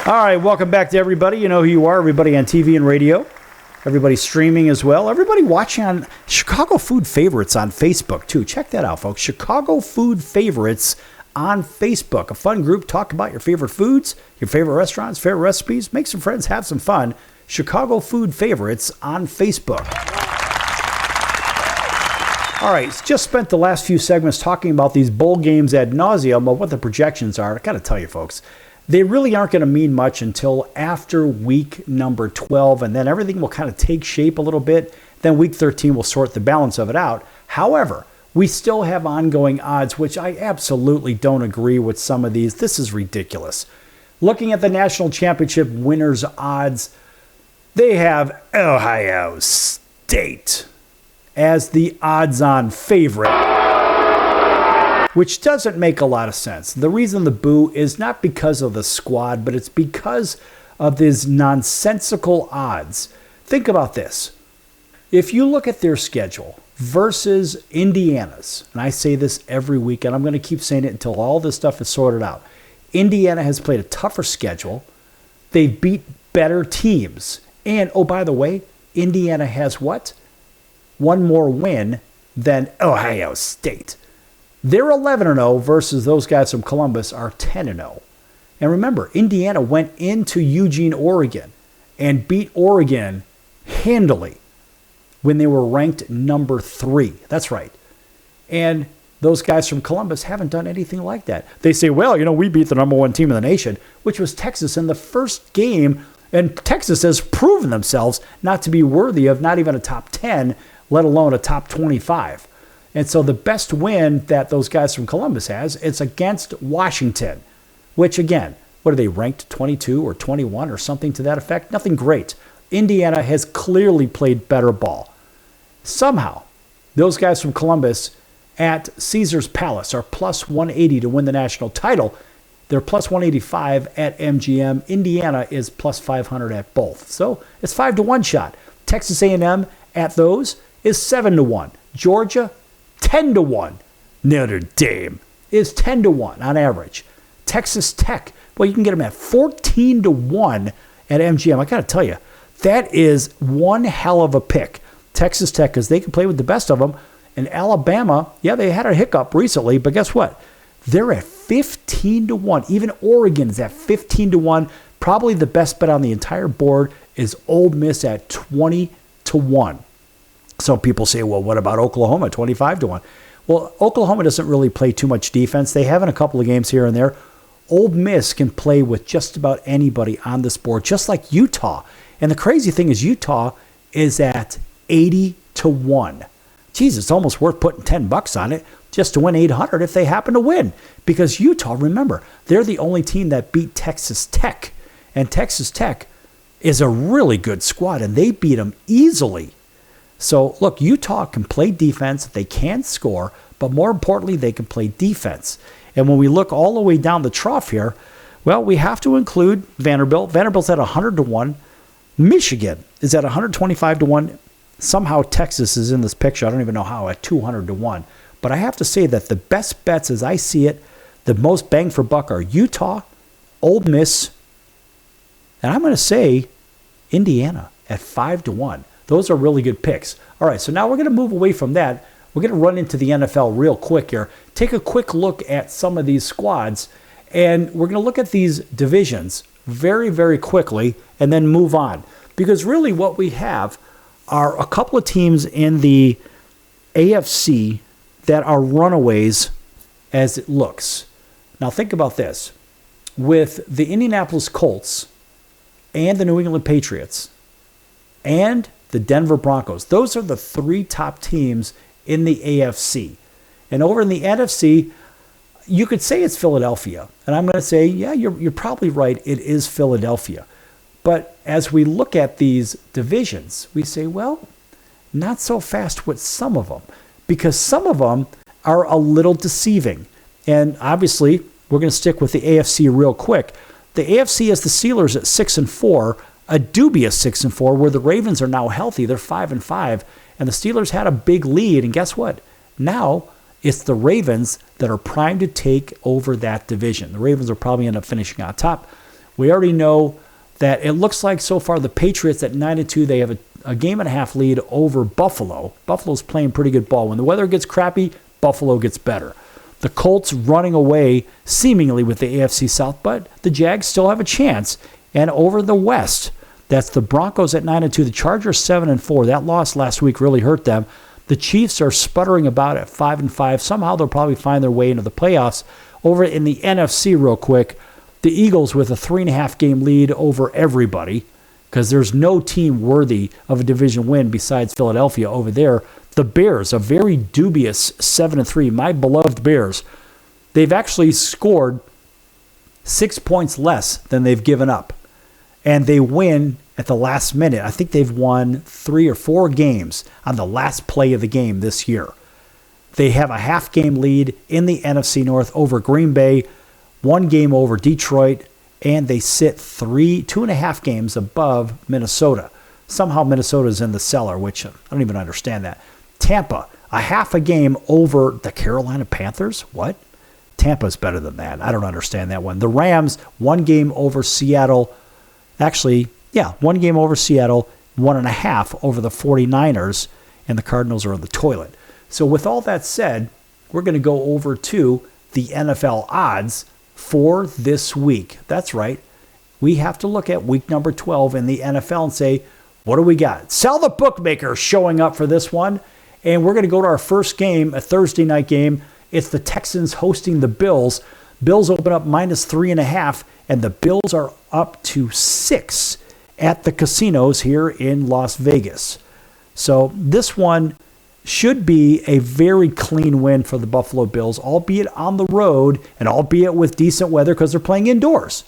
All right, welcome back to everybody. You know who you are, everybody on TV and radio. Everybody streaming as well. Everybody watching on Chicago Food Favorites on Facebook, too. Check that out, folks. Chicago Food Favorites on Facebook. A fun group. Talk about your favorite foods, your favorite restaurants, favorite recipes. Make some friends, have some fun. Chicago Food Favorites on Facebook. All right, just spent the last few segments talking about these bowl games ad nauseum of what the projections are. I got to tell you, folks, they really aren't going to mean much until after week number 12, and then everything will kind of take shape a little bit. Then week 13 will sort the balance of it out. However, we still have ongoing odds, which I absolutely don't agree with some of these. This is ridiculous. Looking at the national championship winners' odds, they have Ohio State as the odds-on favorite, which doesn't make a lot of sense. The reason the boo is not because of the squad, but it's because of these nonsensical odds. Think about this. If you look at their schedule versus Indiana's, and I say this every week, and I'm going to keep saying it until all this stuff is sorted out. Indiana has played a tougher schedule. They've beat better teams. And, oh, by the way, Indiana has what? One more win than Ohio State. They're 11-0 versus those guys from Columbus are 10-0. And remember, Indiana went into Eugene, Oregon, and beat Oregon handily when they were ranked number 3. That's right. And those guys from Columbus haven't done anything like that. They say, well, you know, we beat the number 1 team in the nation, which was Texas in the first game. And Texas has proven themselves not to be worthy of not even a top 10, let alone a top 25. And so the best win that those guys from Columbus has, it's against Washington, which again, what are they, ranked 22 or 21 or something to that effect? Nothing great. Indiana has clearly played better ball. Somehow, those guys from Columbus at Caesars Palace are plus 180 to win the national title. They're plus 185 at MGM. Indiana is plus 500 at both. So it's 5-1 shot. Texas A&M at those is 7-1. Georgia, 10-1. Notre Dame is 10-1 on average. Texas Tech, well, you can get them at 14-1 at MGM. I got to tell you, that is one hell of a pick. Texas Tech, because they can play with the best of them. And Alabama, yeah, they had a hiccup recently, but guess what? They're at 15-1. Even Oregon is at 15-1. Probably the best bet on the entire board is Ole Miss at 20-1. Some people say, well, what about Oklahoma, 25-1? Well, Oklahoma doesn't really play too much defense. They have in a couple of games here and there. Ole Miss can play with just about anybody on this board, just like Utah. And the crazy thing is Utah is at 80-1. to 1. Geez, it's almost worth putting $10 on it just to win 800 if they happen to win. Because Utah, remember, they're the only team that beat Texas Tech. And Texas Tech is a really good squad, and they beat them easily. So, look, Utah can play defense. They can score, but more importantly, they can play defense. And when we look all the way down the trough here, well, we have to include Vanderbilt. Vanderbilt's at 100 to 1. Michigan is at 125 to 1. Somehow Texas is in this picture. I don't even know how, at 200 to 1. But I have to say that the best bets as I see it, the most bang for buck are Utah, Ole Miss, and I'm going to say Indiana at 5 to 1. Those are really good picks. All right, so now we're going to move away from that. We're going to run into the NFL real quick here. Take a quick look at some of these squads, and we're going to look at these divisions very, very quickly and then move on. Because really what we have are a couple of teams in the AFC that are runaways as it looks. Now think about this. With the Indianapolis Colts and the New England Patriots and the Denver Broncos, those are the 3 top teams in the AFC. And over in the NFC, you could say it's Philadelphia. And I'm going to say, yeah, you're probably right. It is Philadelphia. But as we look at these divisions, we say, well, not so fast with some of them, because some of them are a little deceiving. And obviously, we're going to stick with the AFC real quick. The AFC has the Steelers at 6-4, a dubious 6-4, where the Ravens are now healthy. They're 5-5, and the Steelers had a big lead. And guess what? Now it's the Ravens that are primed to take over that division. The Ravens will probably end up finishing on top. We already know that it looks like so far the Patriots at 9-2, they have a game and a half lead over Buffalo. Buffalo's playing pretty good ball. When the weather gets crappy, Buffalo gets better. The Colts running away seemingly with the AFC South, but the Jags still have a chance. And over the West, that's the Broncos at 9-2, the Chargers 7-4. That loss last week really hurt them. The Chiefs are sputtering about at 5-5. Somehow they'll probably find their way into the playoffs. Over in the NFC real quick, the Eagles with a 3.5 game lead over everybody, because there's no team worthy of a division win besides Philadelphia over there. The Bears, a very dubious 7-3, my beloved Bears. They've actually scored 6 points less than they've given up. And they win at the last minute. I think they've won 3 or 4 games on the last play of the game this year. They have a half-game lead in the NFC North over Green Bay, 1 game over Detroit, and they sit 2.5 games above Minnesota. Somehow Minnesota's in the cellar, which I don't even understand that. Tampa, a half a game over the Carolina Panthers? What? Tampa's better than that. I don't understand that one. The Rams, 1 game over Seattle. Actually, 1 game over Seattle, 1.5 over the 49ers, and the Cardinals are on the toilet. So with all that said, we're going to go over to the NFL odds for this week. That's right. We have to look at week number 12 in the NFL and say, what do we got? Sell the bookmaker showing up for this one. And we're going to go to our first game, a Thursday night game. It's the Texans hosting the Bills. Bills open up -3.5, and the Bills are up to 6 at the casinos here in Las Vegas. So this one should be a very clean win for the Buffalo Bills, albeit on the road and albeit with decent weather because they're playing indoors.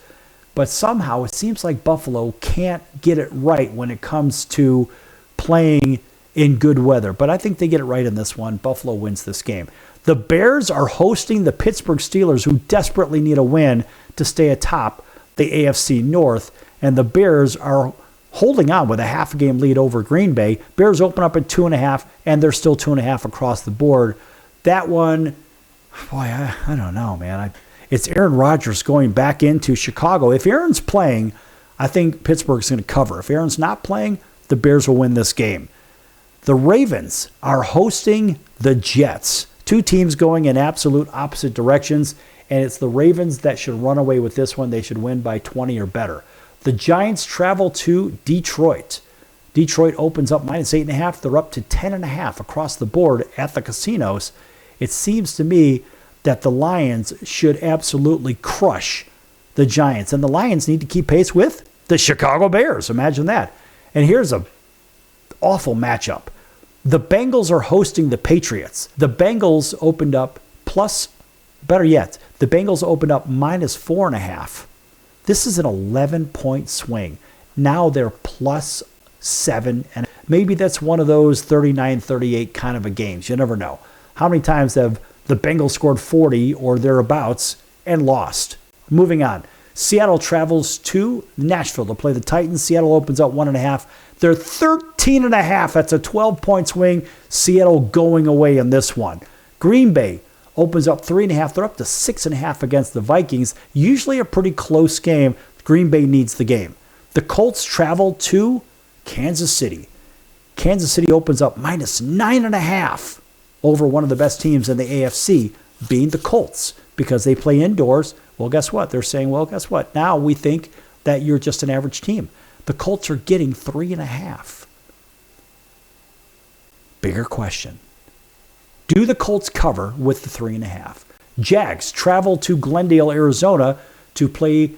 But somehow it seems like Buffalo can't get it right when it comes to playing in good weather. But I think they get it right in this one. Buffalo wins this game. The Bears are hosting the Pittsburgh Steelers, who desperately need a win to stay atop the AFC North. And the Bears are holding on with a half a game lead over Green Bay. Bears open up at 2.5, and they're still 2.5 across the board. That one, boy, I don't know, man. It's Aaron Rodgers going back into Chicago. If Aaron's playing, I think Pittsburgh's going to cover. If Aaron's not playing, the Bears will win this game. The Ravens are hosting the Jets. 2 teams going in absolute opposite directions, and it's the Ravens that should run away with this one. They should win by 20 or better. The Giants travel to Detroit. Detroit opens up -8.5. They're up to 10.5 across the board at the casinos. It seems to me that the Lions should absolutely crush the Giants, and the Lions need to keep pace with the Chicago Bears. Imagine that. And here's a awful matchup. The Bengals are hosting the Patriots. The Bengals opened up better yet, the Bengals opened up minus 4.5. This is an 11-point swing. Now they're plus 7. And maybe that's one of those 39-38 kind of a games. You never know. How many times have the Bengals scored 40 or thereabouts and lost? Moving on. Seattle travels to Nashville to play the Titans. Seattle opens up 1.5. They're 13.5. That's a 12-point swing. Seattle going away in this one. Green Bay opens up 3.5. They're up to 6.5 against the Vikings. Usually a pretty close game. Green Bay needs the game. The Colts travel to Kansas City. Kansas City opens up minus 9.5 over one of the best teams in the AFC, being the Colts, because they play indoors. Well, guess what? They're saying, well, guess what? Now we think that you're just an average team. The Colts are getting 3.5. Bigger question. Do the Colts cover with the 3.5? Jags travel to Glendale, Arizona to play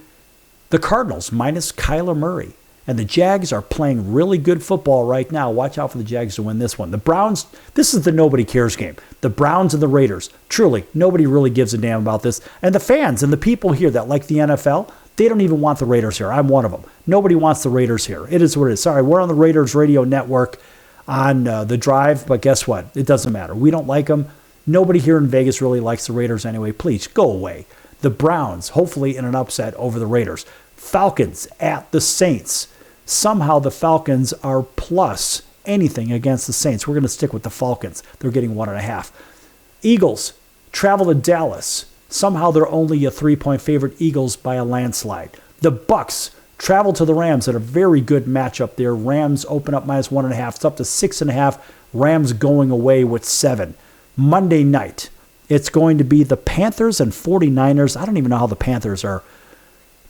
the Cardinals minus Kyler Murray. And the Jags are playing really good football right now. Watch out for the Jags to win this one. The Browns, this is the nobody cares game. The Browns and the Raiders. Truly, nobody really gives a damn about this. And the fans and the people here that like the NFL, they don't even want the Raiders here. I'm one of them. Nobody wants the Raiders here. It is what it is. Sorry, we're on the Raiders radio network on the drive, but guess what? It doesn't matter. We don't like them. Nobody here in Vegas really likes the Raiders anyway. Please, go away. The Browns, hopefully in an upset over the Raiders. Falcons at the Saints. Somehow the Falcons are plus anything against the Saints. We're going to stick with the Falcons. They're getting 1.5. Eagles travel to Dallas. Somehow they're only a 3-point favorite. Eagles by a landslide. The Bucks travel to the Rams at a very good matchup there. Rams open up minus 1.5. It's up to 6.5. Rams going away with 7. Monday night, it's going to be the Panthers and 49ers. I don't even know how the Panthers are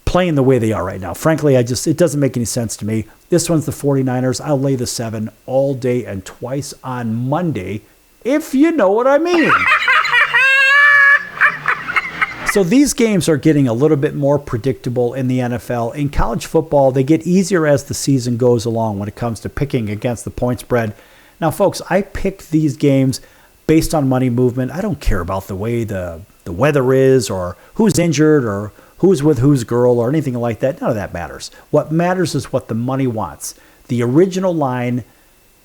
playing the way they are right now. Frankly, it doesn't make any sense to me. This one's the 49ers. I'll lay the 7 all day and twice on Monday, if you know what I mean. So these games are getting a little bit more predictable in the NFL. In college football, they get easier as the season goes along when it comes to picking against the point spread. Now, folks, I pick these games based on money movement. I don't care about the way the weather is or who's injured or who's with whose girl or anything like that. None of that matters. What matters is what the money wants. The original line,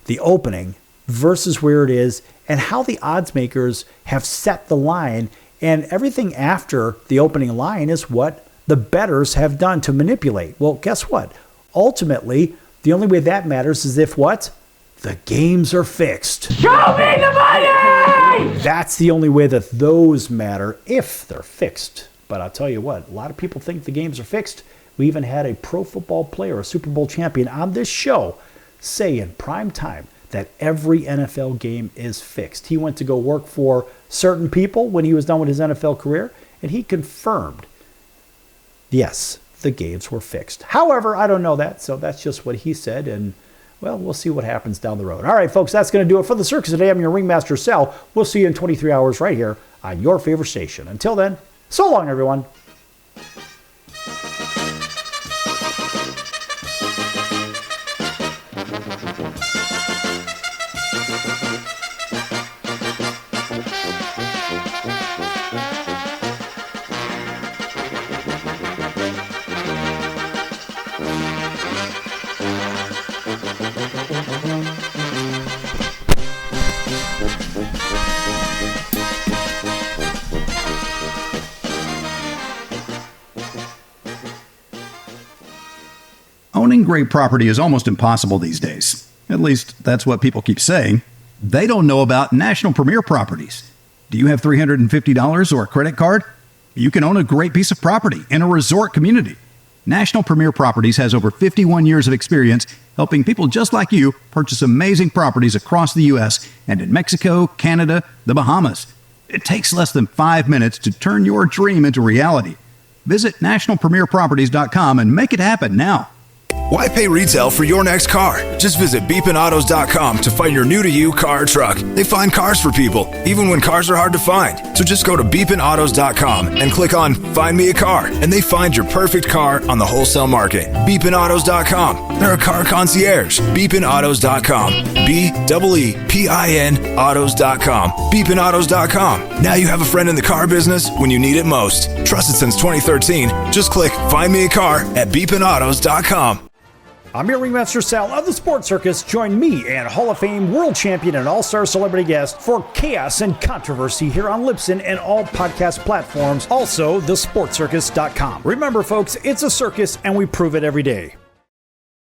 the opening, versus where it is, and how the odds makers have set the line. And everything after the opening line is what the bettors have done to manipulate. Well, guess what? Ultimately, the only way that matters is if what? The games are fixed. Show me the money! That's the only way that those matter, if they're fixed. But I'll tell you what, a lot of people think the games are fixed. We even had a pro football player, a Super Bowl champion, on this show say in prime time that every NFL game is fixed. He went to go work for certain people when he was done with his NFL career, and he confirmed, yes, the games were fixed. However, I don't know that, so that's just what he said, and well, we'll see what happens down the road. All right, folks, that's going to do it for the circus today. I'm your ringmaster, Sal. We'll see you in 23 hours right here on your favorite station. Until then, so long, everyone. Owning great property is almost impossible these days. At least, that's what people keep saying. They don't know about National Premier Properties. Do you have $350 or a credit card? You can own a great piece of property in a resort community. National Premier Properties has over 51 years of experience helping people just like you purchase amazing properties across the U.S. and in Mexico, Canada, the Bahamas. It takes less than 5 minutes to turn your dream into reality. Visit nationalpremierproperties.com and make it happen now. Why pay retail for your next car? Just visit beepinautos.com to find your new-to-you car or truck. They find cars for people, even when cars are hard to find. So just go to beepinautos.com and click on Find Me a Car, and they find your perfect car on the wholesale market. Beepinautos.com. They're a car concierge. Beepinautos.com. BEEPIN autos.com. Beepinautos.com. Now you have a friend in the car business when you need it most. Trusted since 2013. Just click Find Me a Car at beepinautos.com. I'm your ringmaster Sal of the Sports Circus. Join me and Hall of Fame world champion and all-star celebrity guest for Chaos and Controversy here on Libsyn and all podcast platforms. Also, thesportscircus.com. Remember, folks, it's a circus and we prove it every day.